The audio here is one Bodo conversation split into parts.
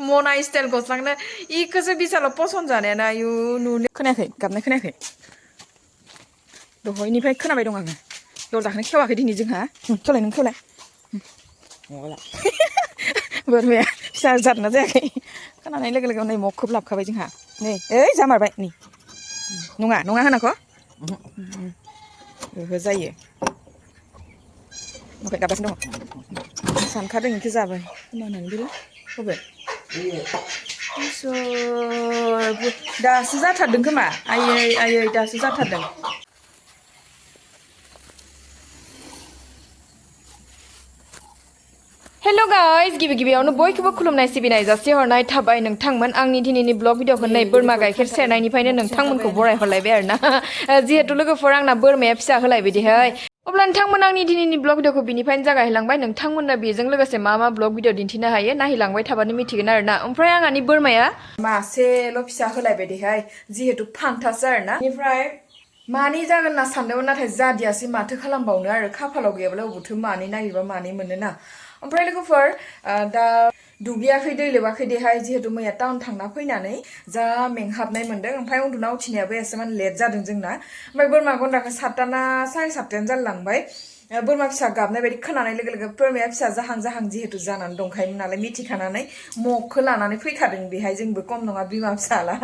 मना स्टाइल गस्लांनो इखौसो बिसालाव पसन्द जानायाना आयु नुनो खोनायाखै गाबनाय खोनायाखै दहायनिफ्राय खोनाबाय दं आङो दरजाखौनो खेवाखै दिनै जोंहा खेवलाय नों खेवलाय बोरमाया फिसा जादोंना जायाखै खोनानाय लोगो लोगो नै मखोब लाबखाबाय जोंहा नै ओइ जामारबाय नै नङा नङा होनाखौ ओहो जायो ओमफ्राय गाबगासिनो दङ सानखादों इखो जाबाय खोनानानै बिलाय बबे इसोर दासो जाथारदों खोमा आयै आयै दासो जाथारदों हेल' गाइस गिबि गिबियावनो बयखौबो खुलुमनाय सिबिनाय जासिहरनाय थाबाय नोंथांमोन आंनि दिनैनि ब्लग भिडिअखौ नै बोरमा गाइखेर सेरनायनिफ्रायनो नोंथांमोनखौ बरायहरलायबाय आरोना जिहेतु लोगोफोर आंना बोरमाया फिसा होलायबायदिहाय अब्ला नोंथांमोन आंनि दिनैनि ब्लग भिडिअखौ बिनिफ्रायनो जागायलांबाय नोंथांमोननो बेजों लोगोसे मा मा ब्लग भिडिअ दिन्थिनो हायो नायलांबाय थाबानो मिथिगोन आरोना ओमफ्राय आंहानि बोरमाया मासेल' फिसा होलायबायदिहाय जिहेतु फान्थासो आरोना बेनिफ्राय मानै जागोन होनना सानदोंमोन नाथाय जादियासै माथो खालामबावनो आरो खाफालाव गैयाब्ला अबावथो मानै नागिरबा मानै मोनोना ओमफ्राय लोगोफोर दा दुगैयाखै दै लोबाखै देहाय जिहेतु मैया टाउन थांना फैनानै जा मेंहाबनाय मोन्दों ओमफ्राय उन्दुना उथिनायाबो एसेमान लेट जादों जोंना ओमफ्राय बोरमा गन्द्राखौ 7ता ना 7:30 जालांबाय बोरमा फिसा गाबनाय बायदि खोनानाय लोगो लोगो बोरमाया फिसा जाहां जाहां जिहेतु जानानै दंखायोमोन नालाय मिथिखानानै मगखौ लानानै फैखादों बेहाय जोंबो खम नङा बिमा फिसाला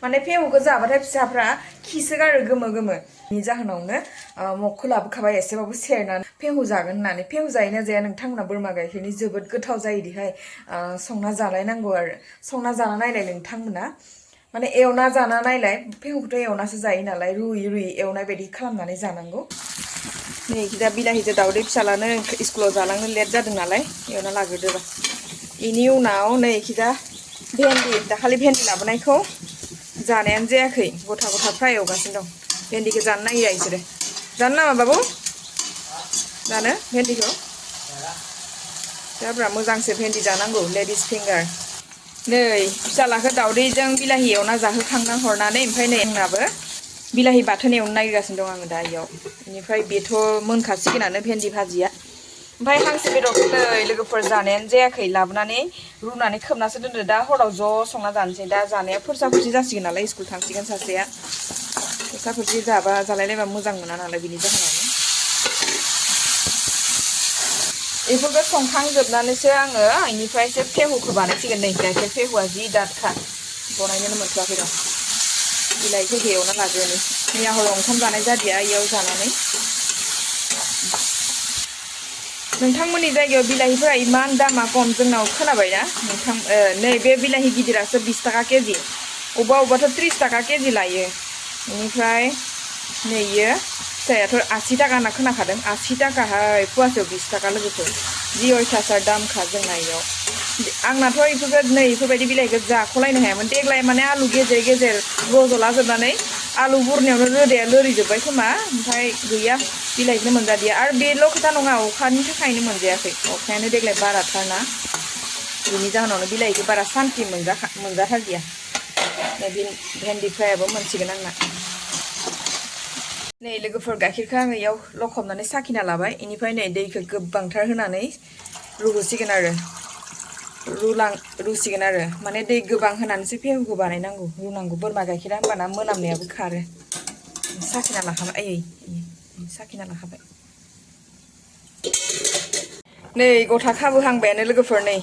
माने फेहुखौ जाबाथाय फिसाफ्रा खिसोगारो गोमो गोमो नि जाहोनावनो मगखौ लाबोखाबाय एसेबाबो सेरनानै फेहु जागोन होननानै फेहु जायोना जाया नोंथांमोना बोरमा गाइखेरनि जोबोद गोथाव जायोदिहाय संना जालायनांगौ आरो संना जाना नायलाय नोंथांमोना माने एवना जाना नायलाय फेहुखौथ' एवनासो जायो नालाय रुयै रुयै एवनाय बायदि खालामनानै जानांगौ नै दा बिलाहिजों दाउदै फिसालानो स्कुलाव जालांनो लेट जादों नालाय एवना लाग्रोदोरा बेनि उनाव नै खिदा भेन्दि दाखालि भेन्दि लाबोनायखौ जानायानो जायाखै गथा गथा फ्राय एवगासिनो दं भेन्दिखौ जानो नागिरा इसोरो जानो नामा बाबु जानो भेन्दिखौ जाब्रा मोजांसो भेन्दि जानांगौ लेडिस फिंगार नै फिसालाखौ दाउदैजों बिलाहि एवना जाहोखांना हरनानै ओमफ्राय नै आंनाबो बिलाहि बाथोन एवनो नागिरगासिनो दं आङो दा इयाव बेनिफ्राय बेथ' मोनखासिगोनानो भेन्दि भाजिया ओमफ्राय हांसो बेदरखौ नै लोगोफोर जानायानो जायाखै लाबोनानै रुनानै खोबनासो दोनदो दा हराव ज' संना जानोसै दा जानाया फोरसा फोरसि जासिगोन नालाय स्कुल थांसिगोन सासेया फोरसा फोरसि जाबा जालायलायबा मोजां मोना नालाय बिनि जाहोनावनो बेफोरखौ संखांजोबनानैसो आङो बेनिफ्रायसो फेहुखौ बानायसिगोन नै गाइखेर फेहुआ जि दादखा बनायनोनो मोनथ'वाखै दं बिलाइफोरखौ एवना लाग्रोनि मैया हराव ओंखाम जानाय जादिया इयाव जानानै नोंथांमोननि जायगायाव बिलाहिफोरा इमान दामा खम जोंनाव खोनाबायना नोंथां नै बे बिलाहि गिदिरासो 20 थाखा केजि अबेबा अबेबाथ' 30 थाखा केजि लायो बेनिफ्राय नै इयो फिसायाथ' 80 थाखा होनना खोनाखादों 80 थाखाहाय फवासेयाव 20 थाखा लोगोफोर जि अयथासार दामखा जोंना इयाव आंनाथ' इफोरखौ नै इफोरबायदि बिलाइखौ जाख'लायनो हायामोन देग्लाय माने आलु गेजेर गेजेर रज'लाजोबनानै आलु बुरनायावनो रोदाया लोरिजोब्बाय खोमा ओमफ्राय गैया बिलाइखौनो मोनजादिया आरो बेल' खोथा नङा अखानि थाखायनो मोनजायाखै अखायानो देग्लाय बाराथारना बेनि जाहोनावनो बिलाइखौ बारा सान्थि मोनजाथारदिया नै भेन्दि फ्रायाबो मोनसिगोन आंना नै लोगोफोर गाइखेरखौ आङो इयाव लखबनानै साखिना लाबाय बेनिफ्राय नै दैखौ गोबांथार होनानै रुहोसिगोन आरो रुसिगोन आरो माने दै गोबां होनानैसो फेहुखौ बानायनांगौ रुनांगौ बोरमा गाइखेरा होमबाना मोनामनायाबो खारो साखिना लाखाबाय आयै साखिना लाखाबाय नै गथा खाबोहांबायानो लोगोफोर नै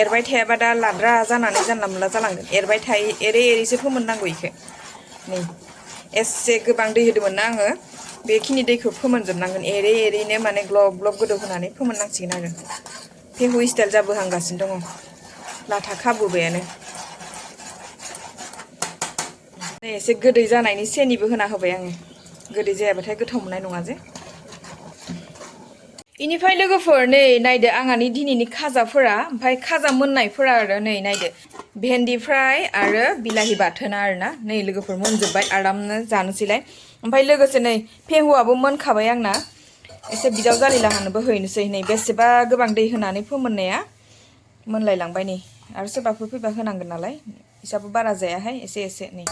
एरबाय थायाबा दा लाद्रा जानानै जानला मोनला जालांगोन एरबाय थायो एरै एरैसो फोमोननांगौ इखो नै एसे गोबां दै होदोंमोन ना आङो बेखिनि दैखौ फोमोनजोबनांगोन एरै एरैनो माने ग्लब ग्लब गोदौ होनानै फोमोननांसिगोन आरो फेहु स्टाइल जाबोहांगासिनो दङ लाथा खाबोबायानो नै एसे गोदै जानायनि सेनिबो होना होबाय आङो गोदै जायाबाथाय गोथाव मोननाय नङा जे इनिफ्राय लोगोफोर नै नायदो आंहानि दिनैनि खाजाफोरा ओमफ्राय खाजा मोननायफोरा आरो नै नायदो भेन्दि फ्राय आरो बिलाहि बाथोना आरोना नै लोगोफोर मोनजोब्बाय आरामनो जानोसैलाय ओमफ्राय लोगोसे नै फेहुआबो मोनखाबाय आंना एसे बिदाव जालिलाहानोबो हैनोसै नै बेसेबा गोबां दै होनानै फोमोननाया मोनलायलांबाय नै आरो सोरबाफोर फैबा होनांगोन नालाय इसाबो बारा जायाहाय एसे एसे नै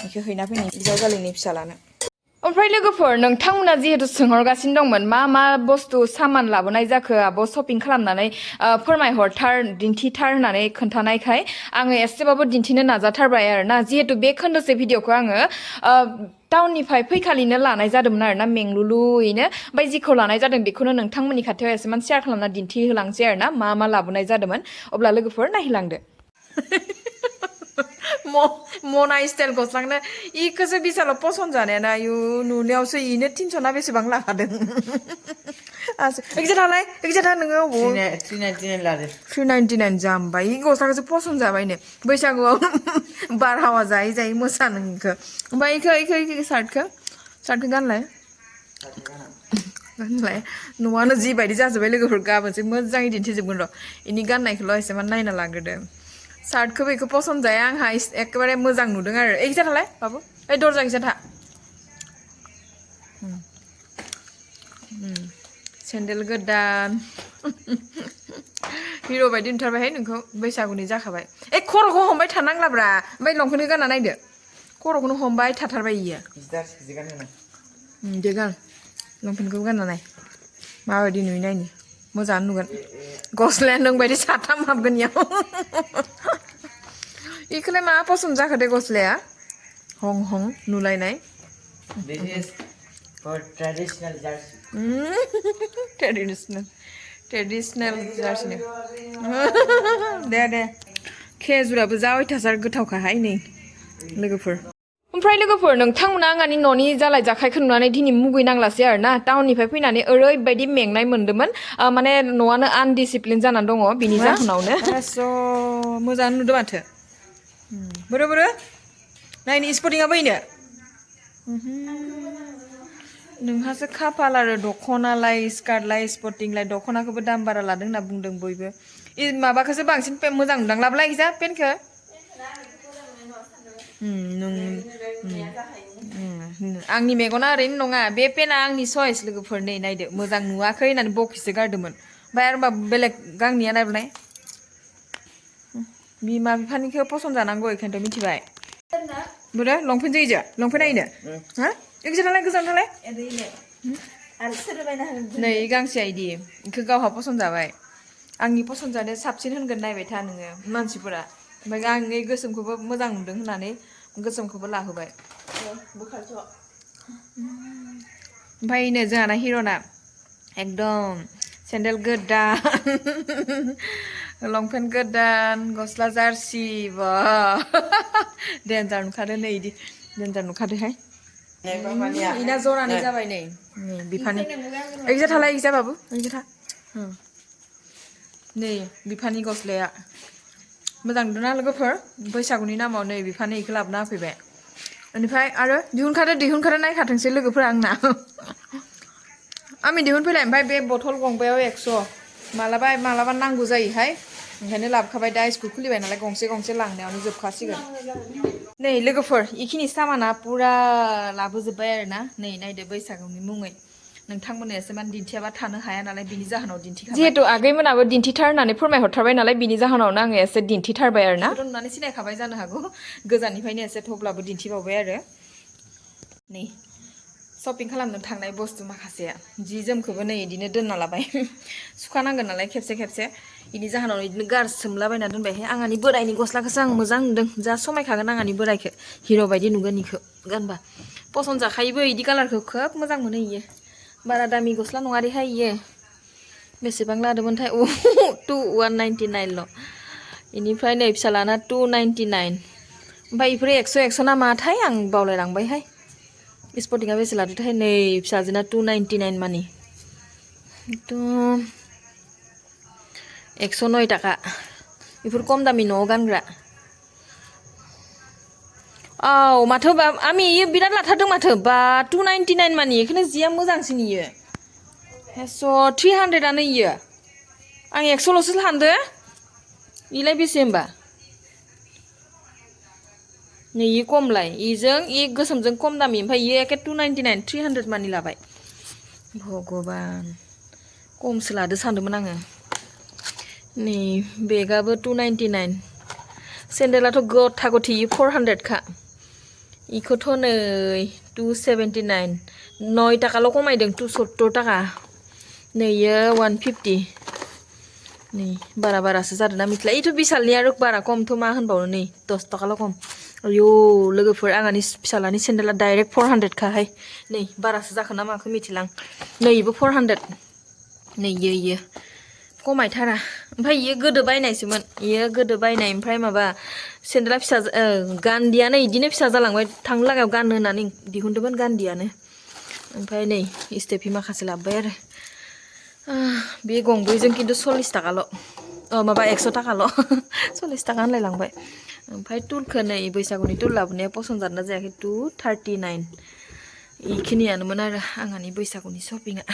बेखौ हैना फैनि बिदाव जालिनि फिसालानो ओमफ्राय लोगोफोर नोंथांमोना जिहेतु सोंहरगासिनो दंमोन मा बुस्थु सामान लाबोनाय जाखो आब' शपिं खालामनानै फोरमायहरथार दिन्थिथार होननानै खोन्थानायखाय आङो एसेबाबो दिन्थिनो नाजाथारबाय आरोना जिहेतु बे खोन्दोसे भिडिअखौ आङो टाउननिफ्राय फैखालिनो लानाय जादोंमोन आरोना मेंलुलुयैनो ओमफ्राय जिखौ लानाय जादों बेखौनो नोंथांमोननि खाथियाव एसेमान शेयार खालामना दिन्थिहोलांसै आरोना मा लाबोनाय जादोंमोन अब्ला लोगोफोर नायहोलांदो मना स्टाइल गस्लांनो इखौसो बिसालाव पसन्द जानायाना आयु नुनायावसो इनो 300 ना बेसेबां लाखादों एकजा था नोङो अबाव 399 लादो 399 जामबाय इ गस्लाखौसो पसन्द जाबायनो बैसागुआव बारहावा जायै जायै मोसानो इखो ओमफ्राय इखो सार्टखौ गानलाय न'आनो जिबायदि जाजोब्बाय लोगोफोर गाबोनसो मोजाङै दिन्थिजोबगोन र' इनि गाननायखौल' एसेमान नायना लाग्रोदो सार्टखौ बेखौ पसन्द जाया आंहा एखेबारे मोजां नुदों आरो एकजा थालाय बाबु ओइ दरजा एकजा था सेन्देल गोदान हिर' बायदि नुथारबायहाय नोंखौ बैसागुनि जाखाबाय खर'खौ हमबाय थानांलाब्रा ओमफ्राय लंपेन्टखौ गानना नायदो खर'खौनो हमबाय थाथारबाय इयो दे गान लंपेन्टखौ गानना नाय माबायदि नुयो नायनि मोजाङानो नुगोन गस्लाया नोंबायदि साथाम हाबगोन इयाव इखौलाय मा पसन्द जाखो दे गस्लाया हं नुलायनाय This is for traditional jersey. Traditional jersey दे खेजुराबो जा अयथासार गोथावखाहाय नै लोगोफोर ओमफ्राय लोगोफोर नोंथांमोना आंनि न'नि जालाय जाखायखौ नुनानै दिनै मुगैनांलासै आरोना टाउननिफ्राय फैनानै ओरैबायदि मेंनाय मोन्दोंमोन माने न'आनो आनडिसिप्लिन जानानै दङ बिनि जाहोनावनो मोजाङानो नुदों माथो बोरो नायनि स्पटिंआ बैनो नोंहासो खाफाल आरो दख'नालाय स्कार्टलाय स्पटिंलाय दख'नाखौबो दाम बारा लादों होनना बुंदों बयबो माबाखौसो बांसिन मोजां नुदां लाबोलाय जा पेन्टखौ आंनि मेगना ओरैनो नङा बे पेना आंनि चयस लोगोफोर नै नायदो मोजां नुवाखै होननानै बखिसो गारदोंमोन ओमफ्राय आरो बेलेग गांनिया नायबोनाय बिमा बिफानिखौ पसन्द जानांगौ बेखायनोथ' मिथिबाय बुरे लंपेन्ट जायो लंपेन्ट नायनो हा एकजा थालाय गोजान थालाय नै गांसेया इदि इखौ गावहा पसन्द जाबाय आंनि पसन्द जानाया साबसिन होनगोन नायबाय था नोङो मानसिफोरा ओमफ्राय आं नै गोसोमखौबो मोजां नुदों होननानै गोसोमखौबो लाहोबाय ओमफ्राय नै जोंहाना हिर'ना एकदम सेन्देल गोदान लंपेन्ट गोदान गस्ला जार्सि बा देन्जार नुखादो नै इदि देन्जार नुखादोहाय इना जरानै जाबाय नै बिफानि एकजा थालाय एकजा बाबु एकजा था नै बिफानि गस्लाया मोजां नुदोंना लोगोफोर बैसागुनि नामाव नै बिफानि इखौ लाबोना होफैबाय बेनिफ्राय आरो दिहुनखादो नायखाथोंसै लोगोफोरा आंना आंनि दिहुनफैलाय ओमफ्राय बे बथल गंबायाव 100 मालाबा नांगौ जायोहाय ओंखायनो लाबोखाबाय दा स्कुल खुलिबाय नालाय गंसे लांनायावनो जोबखासिगोन नै लोगोफोर इखिनि सामाना पुरा लाबोजोब्बाय आरोना नै नायदो बैसागुनि मुङै नोंथांमोननो एसेमान दिन्थियाबा थानो हाया नालाय बिनि जाहोनाव दिन्थिखाबाय जिहेतु आगैमोनाबो दिन्थिथार होननानै फोरमायहरथारबाय नालाय बिनि जाहोनावनो आङो एसे दिन्थिथारबाय आरोना नुनानै सिनायखाबाय जानो हागौ गोजाननिफ्रायनो एसे थेवब्लाबो दिन्थिबावबाय आरो नै शपिं खालामनो थांनाय बुस्थु माखासेया जि जोमखौबो नै इदिनो दोनना लाबाय सुखानांगोन नालाय खेबसे इनि जाहोनाव इदिनो गारसोमलाबायना दोनबायहाय आंहानि बोरायनि गस्लाखौसो आं मोजां नुदों जा समायखागोन आंहानि बोरायखौ हिर' बायदि नुगोन इखौ गानबा पसन्द जाखायोबो इदि कालारखौ खोब मोजां मोनो इयो बारा दामि गस्ला नङा देहाय इयो बेसेबां लादोंमोनथाय 199 ल' इनिफ्राय नै फिसालाना 299 ओमफ्राय इफोरो 100 ना माथाय आं बावलायलांबायहाय स्पटिंआ बेसे लादोंथाय नै फिसाजोना 299 मानि एकदम 109 टाका बेफोर खम दामि न'आव गानग्रा औ माथो आमी इयो बिराद लाथारदों माथो बा 299 मानि बेखौनो जिया मोजांसिन इयो हेस' 300 इयो आं 100ल'सो सानदो इलाय बेसे होमबा नै इ खमलाय इजों इ गोसोमजों खम दामि ओमफ्राय इयो एके 299 300 मानि लाबाय भगबान खमसो लादो सानदोंमोन आङो नै बेगाबो 299 सेन्देलाथ' गथा गथि 400 खा इखौथ' नै 279 9 टाकाल' खमायदों 270 टाका नैयो 150 नै बारासो जादों ना मिथिला इथ' बिसालनि आरो बारा खमथ' मा होनबावनो नै 10 टाकाल' खम आयौ लोगोफोर आंहानि फिसालानि सेन्देला डाइरेक्ट 400 खाहाय नै बारासो जाखो ना माखो मिथिलां नैबो 400 नै इयो खमायथारा ओमफ्राय इयो गोदो बायनायसोमोन इयो गोदो बायनाय ओमफ्राय माबा सेन्देला फिसा गान्दियानो इदिनो फिसा जालांबाय थांनो लागायाव गाननो होननानै दिहुनदोंमोन गान्दियानो ओमफ्राय नै स्टेफि माखासे लाबोबाय आरो बे गंब्रैजों खिन्थु 40 टाकाल' माबा 100 टाकाल' 40 टाका होनलायलांबाय ओमफ्राय तुलखौ नै बैसागुनि तुल लाबोनाया पसन्द जादोंना जायाखै 239 इखिनियानोमोन आरो आंहानि बैसागुनि शपिंआ